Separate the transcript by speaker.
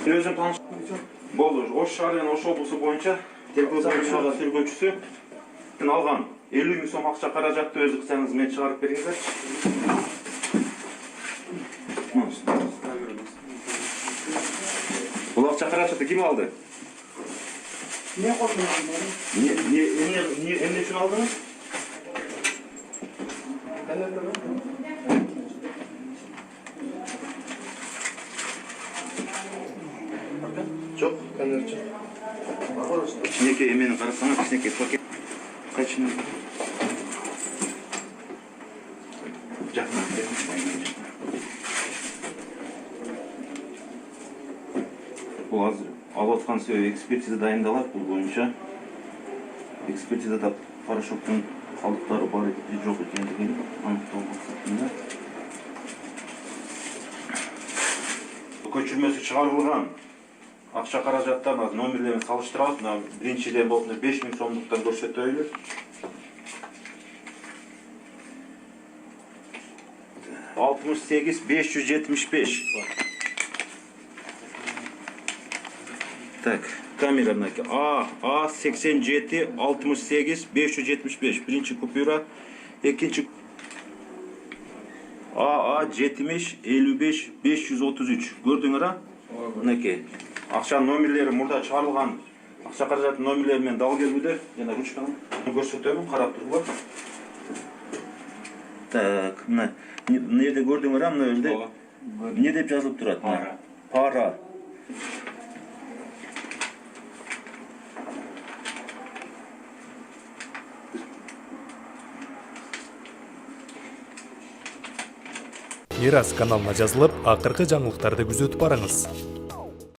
Speaker 1: Өзüm таныш болду. Ош шаары жана Ош облусу боюнча тергөө тергөөчүсү алган 50 000 сом акча каражатты өз ыксаңыз менен чыгарып бериңиздер. Бул акча каражатты ким алды?
Speaker 2: Ne koydun?
Speaker 1: Эмне үчүн алдыңыз? Жок, конверт. Кичинекей эмени карасаңыз, кичинекей пакет. Кайчын? Жакын. Бул азыр алып аткан себеби экспертиза дайындалат. Бул боюнча экспертизада порошоктун калдыктары бар же жок экендигин аныктоо максатында көчүрмөсү чыгарылган акча каражаттарын номерлерин салыштырабыз. Мына биринчиден болуп 5 000 сомдуктан көрсөтөйлү. Altmış sekiz 575. Tak, kameramdaki A 87 68 575 birinci kupüra, ikinci A 70 55 533 gördüңөр а? Мынакей. Акча номерлери мурда чыгарылган. Акча каражаттын номерлери менен дал келбүдө. Жана ручканы көрсөтөмүн, карап туруңар. Так, мына жерде көрдүңөр а, мына жерде эмне деп жазылып турат? Пара.
Speaker 3: Мирас каналына жазылып, акыркы жаңылыктарды күзөтүп барыңыз.